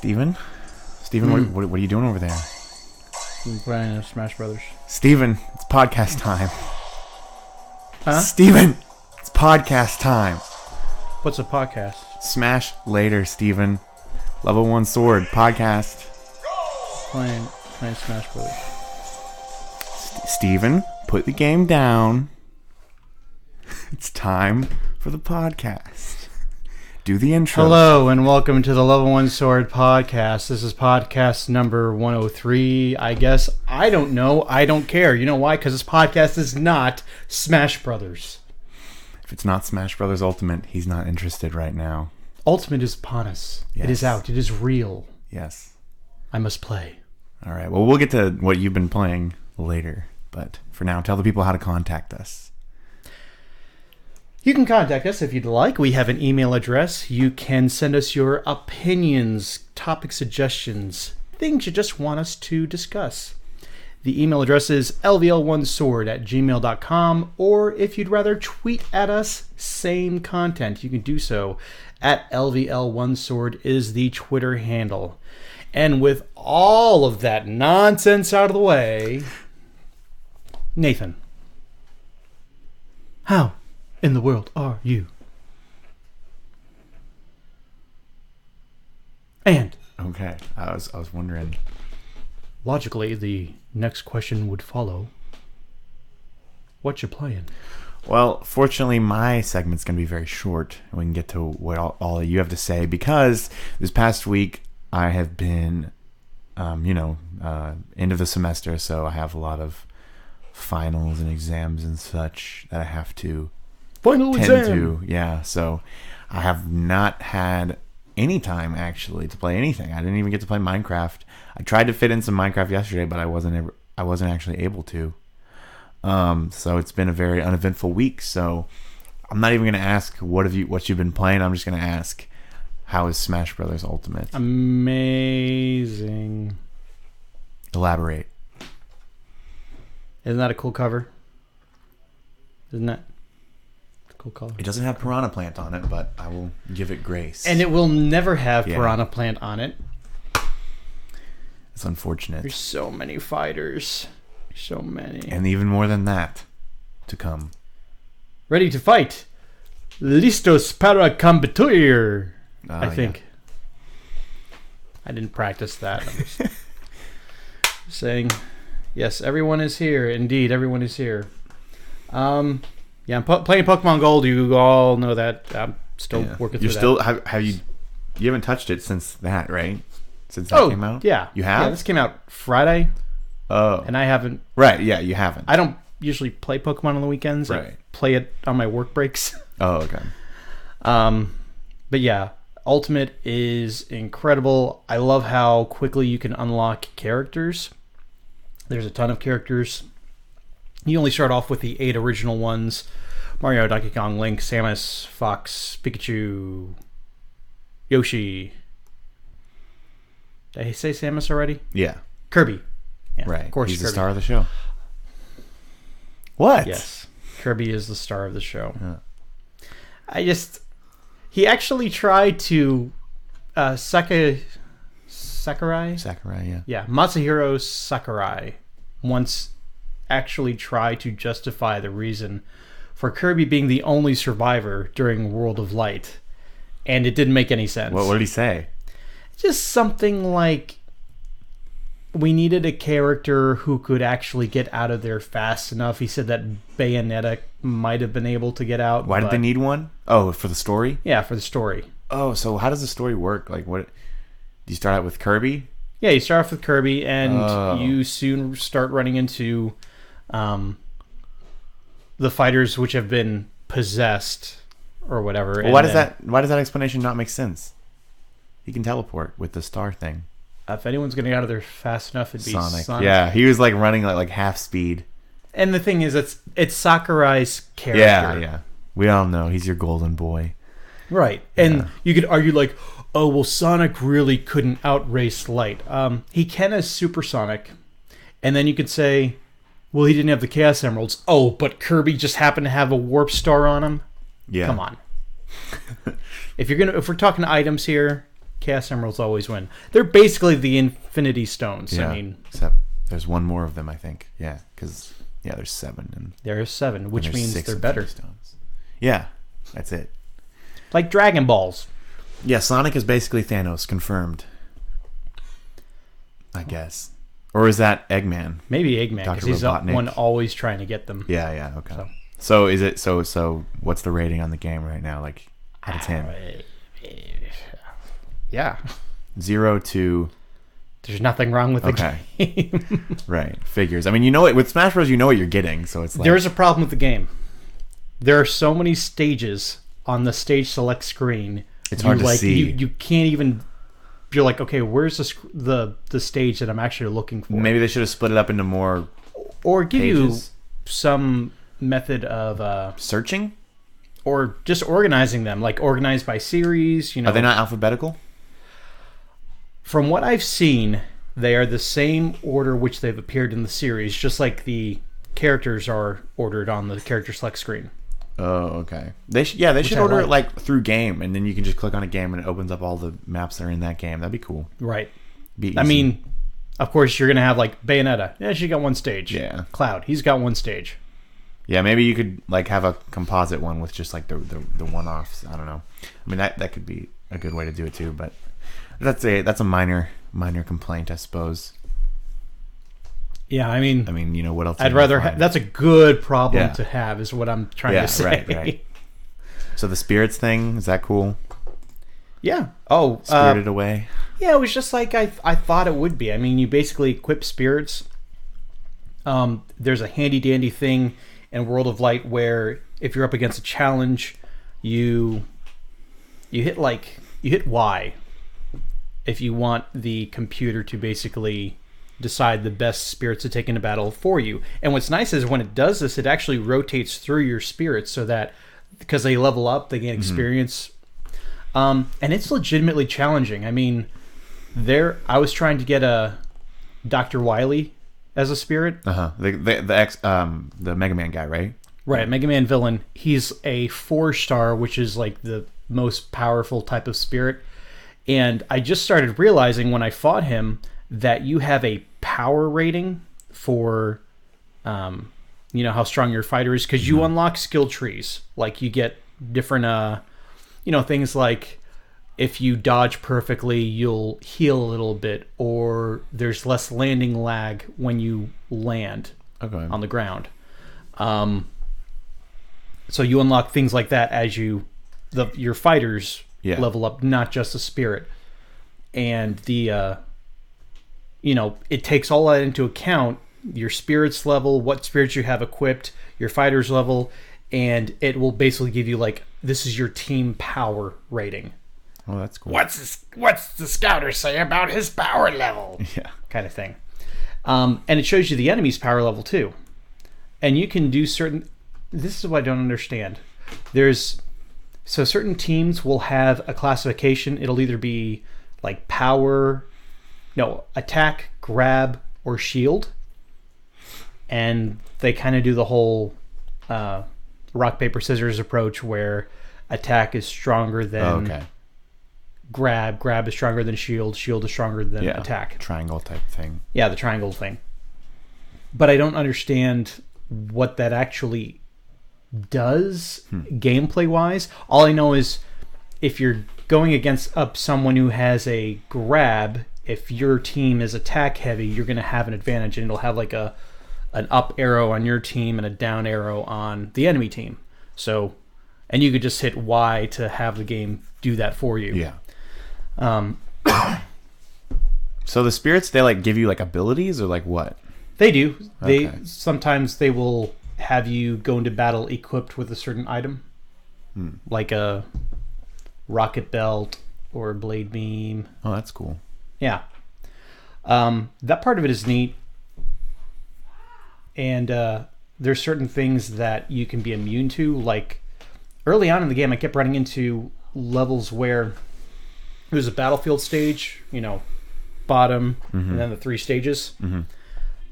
Steven? Steven, what are you doing over there? I'm playing Smash Brothers. Steven, it's podcast time. Huh? Steven, it's podcast time. What's a podcast? Smash later, Steven. Level 1 sword, podcast. Playing Smash Brothers. Steven, put the game down. It's time for the podcast. Do the intro. Hello and welcome to the Level 1 Sword podcast. This is podcast number 103, I guess. I don't know. I don't care. You know why? Because this podcast is not Smash Brothers. If it's not Smash Brothers Ultimate, he's not interested right now. Ultimate is upon us. Yes. It is out. It is real. Yes. I must play. All right. Well, we'll get to what you've been playing later. But for now, tell the people how to contact us. You can contact us if you'd like. We have an email address. You can send us your opinions, topic suggestions, things you just want us to discuss. The email address is lvl1sword@gmail.com, or if you'd rather tweet at us, same content, you can do so at lvl1sword is the Twitter handle. And with all of that nonsense out of the way, Nathan, how in the world are you? And Okay. I was wondering. logically, the next question would follow. What you playing? Well, fortunately, my segment's going to be very short. We can get to what all you have to say because this past week I have been, end of the semester, so I have a lot of finals and exams and such that I have to Final tend exam. to. Yeah, so I have not had any time actually to play anything. I didn't even get to play Minecraft. I tried to fit in some Minecraft yesterday, but I wasn't actually able to. So it's been a very uneventful week. So I'm not even going to ask what you've been playing. I'm just going to ask, how is Smash Brothers Ultimate? Amazing. Elaborate. Isn't that a cool cover? Isn't that a cool cover? It doesn't have Piranha Plant on it, but I will give it grace. And it will never have Yeah. Piranha Plant on it. It's unfortunate. There's so many fighters. So many. And even more than that to come. Ready to fight. Listos para combatir. I think. I didn't practice that. I'm just saying, yes, everyone is here. Indeed, everyone is here. I'm playing Pokemon Gold. You all know that. I'm still working through that. Have you haven't touched it since that, right? Since that came out? Yeah. You have? Yeah, this came out Friday, Oh. and I haven't. Right, yeah, you haven't. I don't usually play Pokemon on the weekends. I Right. play it on my work breaks. Oh, okay. But yeah, Ultimate is incredible. I love how quickly you can unlock characters. There's a ton of characters. You only start off with the 8 original ones: Mario, Donkey Kong, Link, Samus, Fox, Pikachu, Yoshi. Did I say Samus already? Yeah. Kirby. Yeah, Right. Of course, He's Kirby. the star of the show. What? Yes, Kirby is the star of the show. Yeah. He actually tried to Sakurai. Sakurai, yeah. Yeah, Masahiro Sakurai once actually tried to justify the reason for Kirby being the only survivor during World of Light, and it didn't make any sense. What did he say? Just something like, we needed a character who could actually get out of there fast enough. He said that Bayonetta might have been able to get out. Why did they need one? Oh, for the story? Yeah, for the story. Oh, so how does the story work? Like, what? Do you start out with Kirby? Yeah, you start off with Kirby, and Oh. you soon start running into the fighters which have been possessed or whatever. Well, why does that explanation not make sense? He can teleport with the star thing. If anyone's going to get out of there fast enough, it'd be Sonic. Yeah, he was like running like half speed. And the thing is, it's Sakurai's character. Yeah. We all know he's your golden boy. Right. And you could argue like, oh, well, Sonic really couldn't outrace Light. He can as Supersonic. And then you could say, well, he didn't have the Chaos Emeralds. Oh, but Kirby just happened to have a Warp Star on him? Yeah. Come on. If we're talking items here, Chaos Emeralds always win. They're basically the Infinity Stones. Yeah, I mean, except there's one more of them, I think. Yeah, because there's 7, and there are 7, which there's means 6 they're Infinity better. Stones. Yeah, that's it. Like Dragon Balls. Yeah, Sonic is basically Thanos, confirmed. I guess. Or is that Eggman? Maybe Eggman, because Dr. he's the Robotnik. one always trying to get them. Yeah, okay. So is it so what's the rating on the game right now? Like out of 10? Yeah. 0 to There's nothing wrong with the Okay. game. Right. Figures. I mean, you know it with Smash Bros. You know what you're getting, so it's like There's a problem with the game. There are so many stages on the stage select screen. It's hard to see. You can't even. You're like, okay, where's the stage that I'm actually looking for? Maybe they should have split it up into more Or give pages. you some method of Searching. or just organizing them, like organized by series. You know, Are they not alphabetical? from what I've seen, they are the same order which they've appeared in the series, just like the characters are ordered on the character select screen. Oh, okay. They should I order it like. like through game, and then you can just click on a game and it opens up all the maps that are in that game. That'd be cool. Right. Be easy. I mean, of course, you're going to have like Bayonetta. Yeah, she got one stage. Yeah. Cloud, he's got one stage. yeah, maybe you could like have a composite one with just like the one-offs. I don't know. I mean that could be a good way to do it too, but that's a minor complaint, I suppose. Yeah, I mean, You know what else? I'd are you rather gonna find? that's a good problem Yeah. to have, is what I'm trying to say. right. So the spirits thing, is that cool? Yeah. Oh, Spirited Away. yeah, it was just like I thought it would be. I mean, you basically equip spirits. There's a handy dandy thing in World of Light where if you're up against a challenge, you hit Y if you want the computer to basically decide the best spirits to take into battle for you. And what's nice is when it does this, it actually rotates through your spirits so that because they level up, they gain experience. And it's legitimately challenging. I mean, I was trying to get a Dr. Wily as a spirit. The Mega Man guy, right? Right, Mega Man villain. He's a 4-star, which is like the most powerful type of spirit. And I just started realizing when I fought him that you have a power rating for, how strong your fighter is, because you unlock skill trees. Like you get different, things like if you dodge perfectly, you'll heal a little bit, or there's less landing lag when you land on the ground. So you unlock things like that as your fighters level up, not just the spirit. And it takes all that into account, your spirit's level, what spirits you have equipped, your fighter's level, and it will basically give you like, this is your team power rating. Oh, that's cool. What's the scouter say about his power level? Yeah. Kind of thing. And it shows you the enemy's power level too. And you can do this is what I don't understand. Certain teams will have a classification. It'll either be like attack, grab, or shield. And they kind of do the whole rock, paper, scissors approach where attack is stronger than grab is stronger than shield is stronger than attack. Triangle type thing. Yeah, the triangle thing. But I don't understand what that actually does gameplay wise. All I know is if you're going against someone who has a grab, if your team is attack heavy, you're going to have an advantage, and it'll have like an up arrow on your team and a down arrow on the enemy team. So, and you could just hit Y to have the game do that for you. Yeah. So the spirits, they like give you like abilities or like what? They do. Sometimes they will have you go into battle equipped with a certain item, like a rocket belt or a blade beam. Oh, that's cool. Yeah. That part of it is neat. And there's certain things that you can be immune to. Like early on in the game, I kept running into levels where there's a battlefield stage, bottom, and then the 3 stages. Mm-hmm.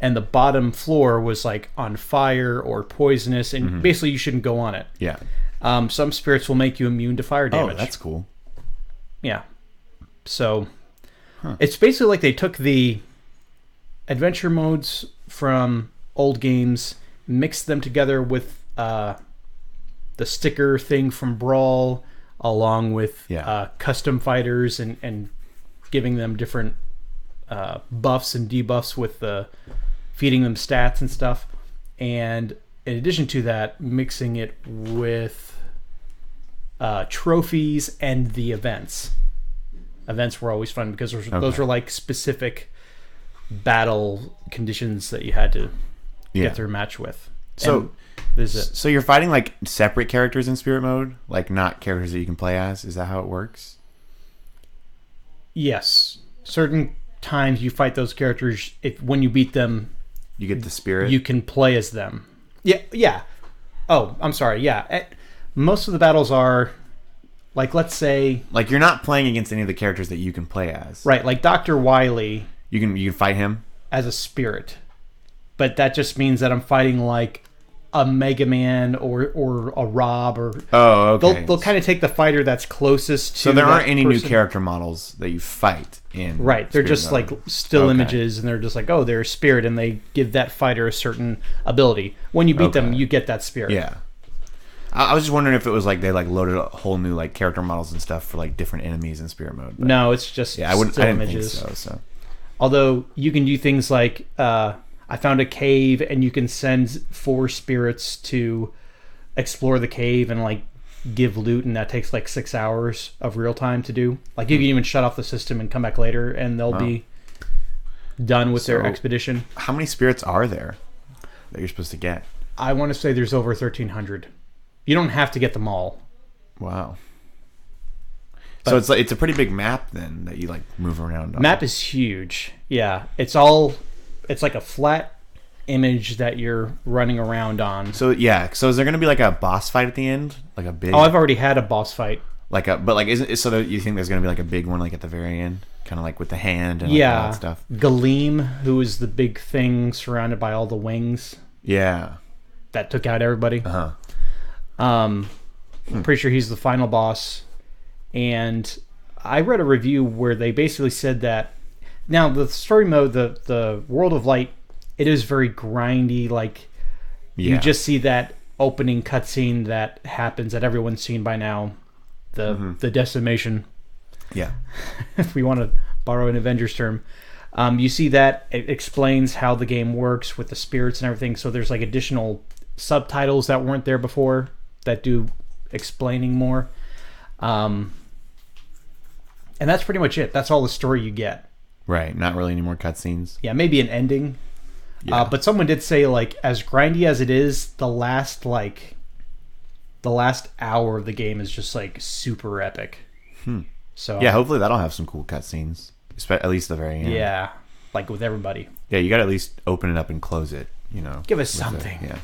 And the bottom floor was like on fire or poisonous, and basically you shouldn't go on it. Yeah. Some spirits will make you immune to fire damage. Oh, that's cool. Yeah. So it's basically like they took the adventure modes from old games, mixed them together with the sticker thing from Brawl, along with custom fighters and giving them different buffs and debuffs with feeding them stats and stuff. And in addition to that, mixing it with trophies and the events. Events were always fun because those were like specific battle conditions that you had to get through a match with. So so you're fighting like separate characters in Spirit Mode, like not characters that you can play as? Is that how it works? Yes. Certain times you fight those characters, when you beat them, you get the spirit. You can play as them. Yeah. Oh, I'm sorry. Yeah. Most of the battles are like, let's say, like you're not playing against any of the characters that you can play as. Right, like Dr. Wily. You can fight him as a spirit. But that just means that I'm fighting like a Mega Man or a Rob or okay. They'll kind of take the fighter that's closest to. So there aren't any new character models that you fight in. Right, they're just like still images, and they're just like, they're a spirit, and they give that fighter a certain ability. When you beat them, you get that spirit. Yeah. I was just wondering if it was like they like loaded a whole new like character models and stuff for like different enemies in Spirit Mode. But no, it's just I didn't images. Think so. Although you can do things like I found a cave, and you can send 4 spirits to explore the cave and like give loot, and that takes like 6 hours of real time to do. Like you can even shut off the system and come back later, and they'll be done with their expedition. How many spirits are there that you're supposed to get? I want to say there's over 1,300. You don't have to get them all. Wow. So it's a pretty big map then that you like move around on. Map is huge. Yeah, it's like a flat image that you're running around on. So is there going to be like a boss fight at the end, like a big? Oh, I've already had a boss fight. You think there's going to be like a big one like at the very end, kind of like with the hand and all that stuff? Galeem, who is the big thing surrounded by all the wings. Yeah, that took out everybody. I'm pretty sure he's the final boss. And I read a review where they basically said that now the story mode, the World of Light, it is very grindy. Like you just see that opening cutscene that happens that everyone's seen by now, the decimation. Yeah, if we want to borrow an Avengers term, you see that it explains how the game works with the spirits and everything. So there's like additional subtitles that weren't there before that do explaining more. And that's pretty much it. That's all the story you get. Right. Not really any more cutscenes. Yeah, maybe an ending. Yeah. But someone did say, like, as grindy as it is, the last hour of the game is just like super epic. So yeah, hopefully that'll have some cool cutscenes, at least the very end. Yeah, like with everybody. Yeah, you got to at least open it up and close it. You know, give us something. Yeah.